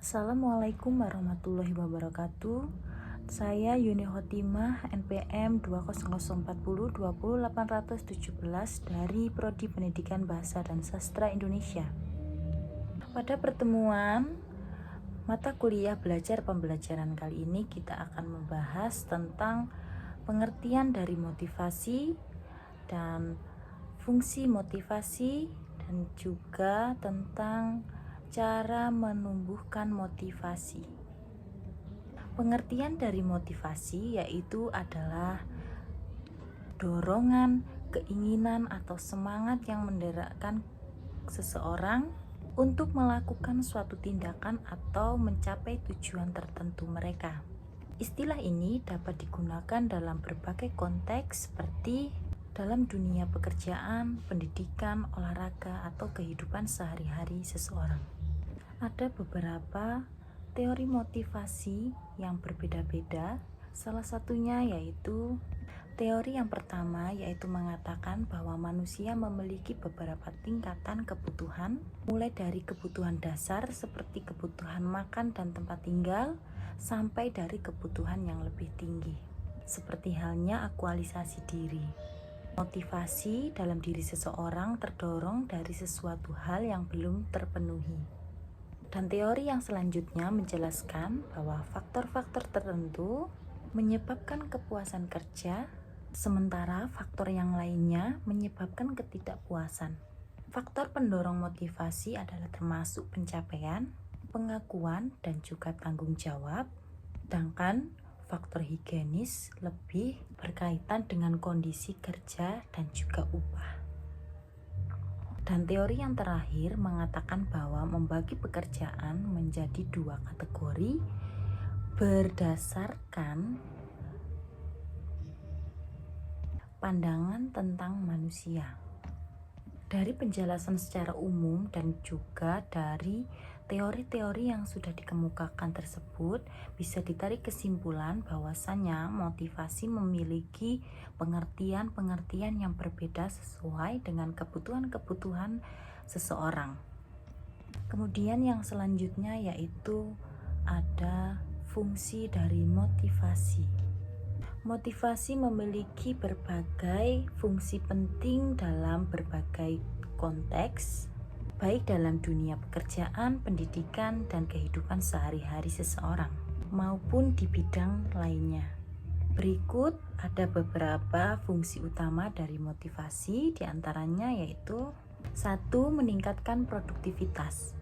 Assalamualaikum warahmatullahi wabarakatuh. Saya Yuni Khotimah, NPM 20040200817 dari Prodi Pendidikan Bahasa dan Sastra Indonesia. Pada pertemuan mata kuliah belajar pembelajaran kali ini kita akan membahas tentang pengertian dari motivasi dan fungsi motivasi dan juga tentang cara menumbuhkan motivasi. Pengertian dari motivasi yaitu adalah dorongan, keinginan atau semangat yang mendorongkan seseorang untuk melakukan suatu tindakan atau mencapai tujuan tertentu mereka. Istilah ini dapat digunakan dalam berbagai konteks seperti dalam dunia pekerjaan, pendidikan, olahraga, atau kehidupan sehari-hari seseorang. Ada beberapa teori motivasi yang berbeda-beda. Salah satunya yaitu teori yang pertama, yaitu mengatakan bahwa manusia memiliki beberapa tingkatan kebutuhan, mulai dari kebutuhan dasar seperti kebutuhan makan dan tempat tinggal, sampai dari kebutuhan yang lebih tinggi, seperti halnya aktualisasi diri. Motivasi dalam diri seseorang terdorong dari sesuatu hal yang belum terpenuhi. Dan teori yang selanjutnya menjelaskan bahwa faktor-faktor tertentu menyebabkan kepuasan kerja, sementara faktor yang lainnya menyebabkan ketidakpuasan. Faktor pendorong motivasi adalah termasuk pencapaian, pengakuan, dan juga tanggung jawab, sedangkan faktor higienis lebih berkaitan dengan kondisi kerja dan juga upah. Dan teori yang terakhir mengatakan bahwa membagi pekerjaan menjadi dua kategori berdasarkan pandangan tentang manusia. Dari penjelasan secara umum dan juga dari teori-teori yang sudah dikemukakan tersebut, bisa ditarik kesimpulan bahwasannya motivasi memiliki pengertian-pengertian yang berbeda sesuai dengan kebutuhan-kebutuhan seseorang. Kemudian yang selanjutnya yaitu ada fungsi dari motivasi. Motivasi memiliki berbagai fungsi penting dalam berbagai konteks, baik dalam dunia pekerjaan, pendidikan, dan kehidupan sehari-hari seseorang, maupun di bidang lainnya. Berikut ada beberapa fungsi utama dari motivasi, diantaranya yaitu 1. Meningkatkan produktivitas.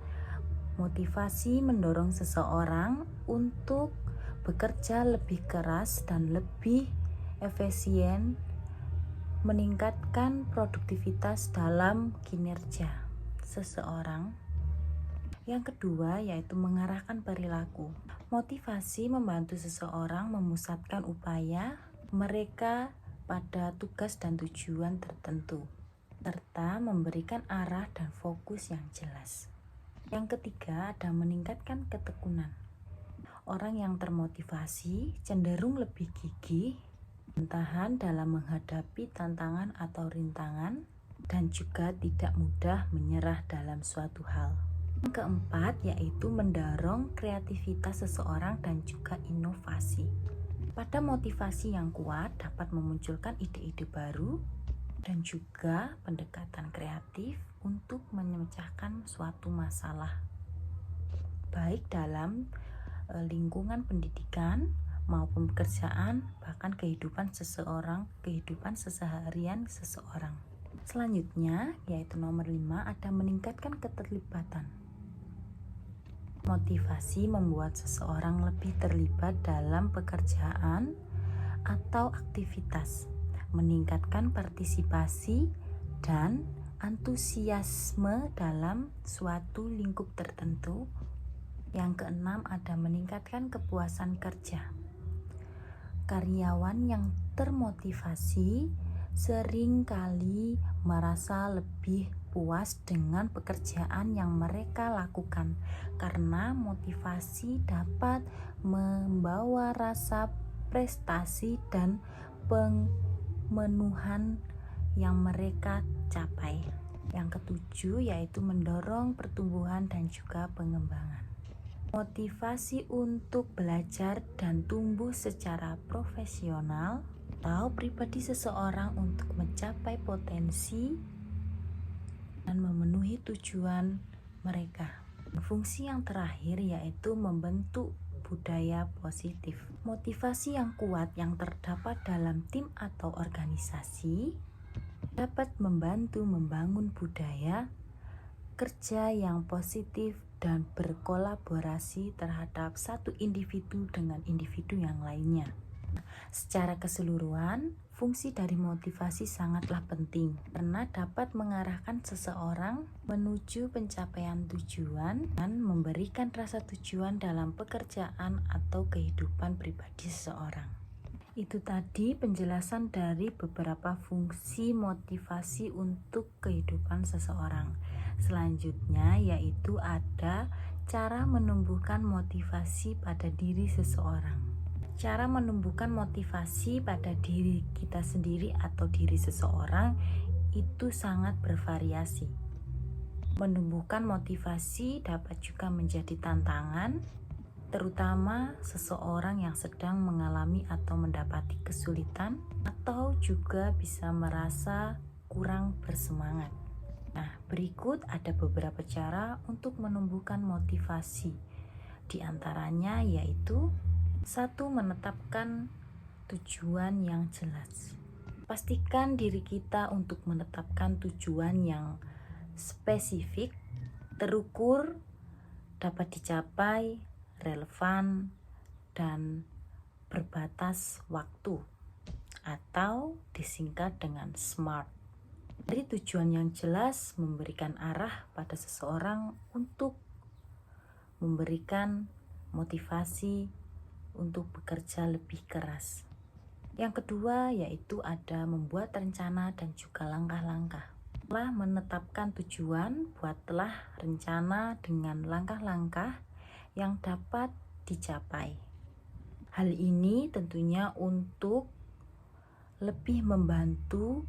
Motivasi mendorong seseorang untuk bekerja lebih keras dan lebih efisien, meningkatkan produktivitas dalam kinerja seseorang. Yang kedua yaitu mengarahkan perilaku. Motivasi membantu seseorang memusatkan upaya mereka pada tugas dan tujuan tertentu, serta memberikan arah dan fokus yang jelas. Yang ketiga ada meningkatkan ketekunan. Orang yang termotivasi cenderung lebih gigih, tahan dalam menghadapi tantangan atau rintangan, dan juga tidak mudah menyerah dalam suatu hal. Yang keempat yaitu mendorong kreativitas seseorang dan juga inovasi. Pada motivasi yang kuat dapat memunculkan ide-ide baru dan juga pendekatan kreatif untuk memecahkan suatu masalah, baik dalam lingkungan pendidikan maupun pekerjaan, bahkan kehidupan seharian seseorang. Selanjutnya yaitu nomor 5 ada meningkatkan keterlibatan. Motivasi membuat seseorang lebih terlibat dalam pekerjaan atau aktivitas, meningkatkan partisipasi dan antusiasme dalam suatu lingkup tertentu. Yang keenam ada meningkatkan kepuasan kerja. Karyawan yang termotivasi seringkali merasa lebih puas dengan pekerjaan yang mereka lakukan karena motivasi dapat membawa rasa prestasi dan pemenuhan yang mereka capai. Yang ketujuh yaitu mendorong pertumbuhan dan juga pengembangan. motivasi untuk belajar dan tumbuh secara profesional, atau pribadi seseorang untuk mencapai potensi dan memenuhi tujuan mereka. Fungsi yang terakhir yaitu membentuk budaya positif. Motivasi yang kuat yang terdapat dalam tim atau organisasi dapat membantu membangun budaya kerja yang positif dan berkolaborasi terhadap satu individu dengan individu yang lainnya. Secara keseluruhan, fungsi dari motivasi sangatlah penting karena dapat mengarahkan seseorang menuju pencapaian tujuan dan memberikan rasa tujuan dalam pekerjaan atau kehidupan pribadi seseorang. Itu tadi penjelasan dari beberapa fungsi motivasi untuk kehidupan seseorang. Selanjutnya yaitu ada cara menumbuhkan motivasi pada diri seseorang. Cara menumbuhkan motivasi pada diri kita sendiri atau diri seseorang itu sangat bervariasi. Menumbuhkan motivasi dapat juga menjadi tantangan, terutama seseorang yang sedang mengalami atau mendapati kesulitan atau juga bisa merasa kurang bersemangat. Nah, berikut ada beberapa cara untuk menumbuhkan motivasi. Di antaranya yaitu 1. Menetapkan tujuan yang jelas. Pastikan diri kita untuk menetapkan tujuan yang spesifik, terukur, dapat dicapai, relevan, dan berbatas waktu, atau disingkat dengan SMART. Dari tujuan yang jelas memberikan arah pada seseorang untuk memberikan motivasi untuk bekerja lebih keras. Yang kedua yaitu ada membuat rencana dan juga langkah-langkah. Setelah menetapkan tujuan, buatlah rencana dengan langkah-langkah yang dapat dicapai. Hal ini tentunya untuk lebih membantu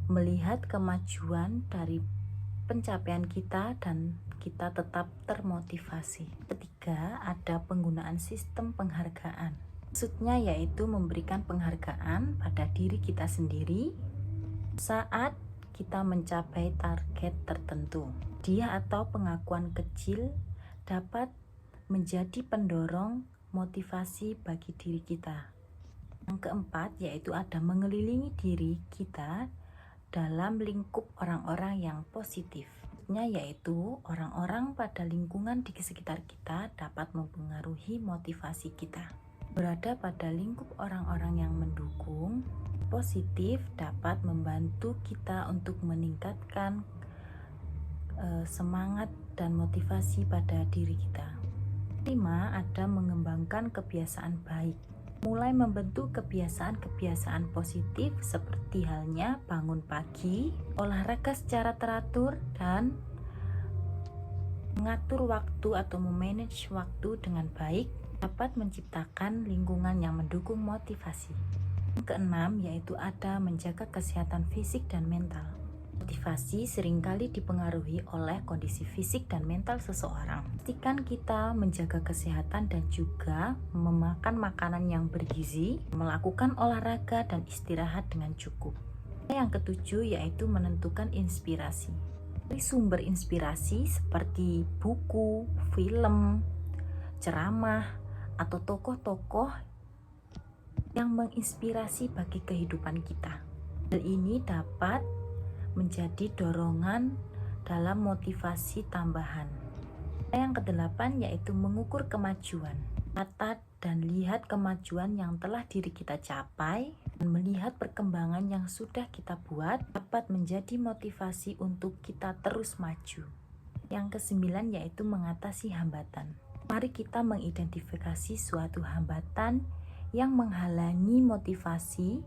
melihat kemajuan dari pencapaian kita dan kita tetap termotivasi. Ketiga, ada penggunaan sistem penghargaan. Maksudnya yaitu memberikan penghargaan pada diri kita sendiri saat kita mencapai target tertentu. Dia atau pengakuan kecil dapat menjadi pendorong motivasi bagi diri kita. Yang keempat yaitu ada mengelilingi diri kita dalam lingkup orang-orang yang positif. Yaitu orang-orang pada lingkungan di sekitar kita dapat mempengaruhi motivasi kita. Berada pada lingkup orang-orang yang mendukung, positif dapat membantu kita untuk meningkatkan semangat dan motivasi pada diri kita. 5. Ada mengembangkan kebiasaan baik. Mulai membentuk kebiasaan-kebiasaan positif seperti halnya bangun pagi, olahraga secara teratur, dan mengatur waktu atau memanage waktu dengan baik dapat menciptakan lingkungan yang mendukung motivasi. Yang keenam yaitu ada menjaga kesehatan fisik dan mental. Motivasi seringkali dipengaruhi oleh kondisi fisik dan mental seseorang. Pastikan kita menjaga kesehatan dan juga memakan makanan yang bergizi, melakukan olahraga dan istirahat dengan cukup. Yang ketujuh yaitu menentukan inspirasi. Dari sumber inspirasi seperti buku, film, ceramah, atau tokoh-tokoh yang menginspirasi bagi kehidupan kita. Hal ini dapat menjadi dorongan dalam motivasi tambahan. Yang kedelapan yaitu mengukur kemajuan. Catat dan lihat kemajuan yang telah diri kita capai dan melihat perkembangan yang sudah kita buat dapat menjadi motivasi untuk kita terus maju. Yang kesembilan yaitu mengatasi hambatan. Mari kita mengidentifikasi suatu hambatan yang menghalangi motivasi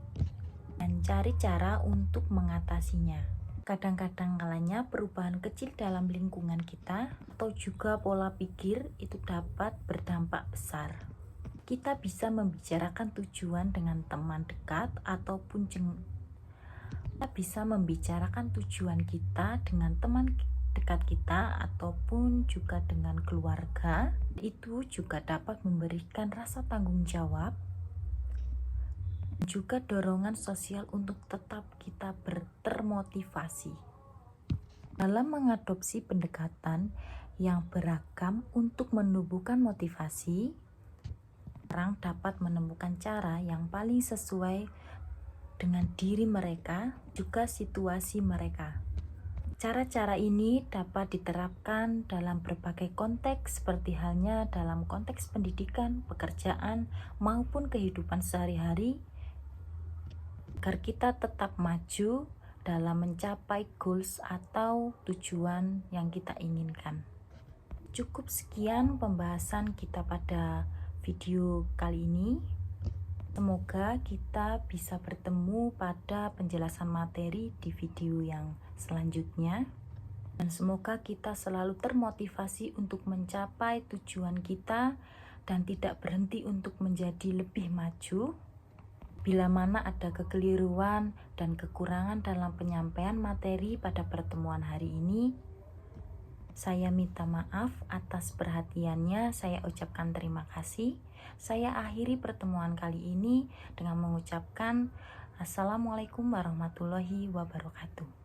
dan cari cara untuk mengatasinya. Kadang-kadang kalanya perubahan kecil dalam lingkungan kita atau juga pola pikir itu dapat berdampak besar. Kita bisa membicarakan tujuan dengan teman dekat ataupun kita bisa membicarakan tujuan kita dengan teman dekat kita ataupun juga dengan keluarga, itu juga dapat memberikan rasa tanggung jawab, juga dorongan sosial untuk tetap kita termotivasi. Dalam mengadopsi pendekatan yang beragam untuk menumbuhkan motivasi, orang dapat menemukan cara yang paling sesuai dengan diri mereka, juga situasi mereka. Cara-cara ini dapat diterapkan dalam berbagai konteks seperti halnya dalam konteks pendidikan, pekerjaan, maupun kehidupan sehari-hari agar kita tetap maju dalam mencapai goals atau tujuan yang kita inginkan. Cukup sekian pembahasan kita pada video kali ini. Semoga kita bisa bertemu pada penjelasan materi di video yang selanjutnya. Dan semoga kita selalu termotivasi untuk mencapai tujuan kita dan tidak berhenti untuk menjadi lebih maju. Bila mana ada kekeliruan dan kekurangan dalam penyampaian materi pada pertemuan hari ini, saya minta maaf atas perhatiannya. Saya ucapkan terima kasih. Saya akhiri pertemuan kali ini dengan mengucapkan Assalamualaikum warahmatullahi wabarakatuh.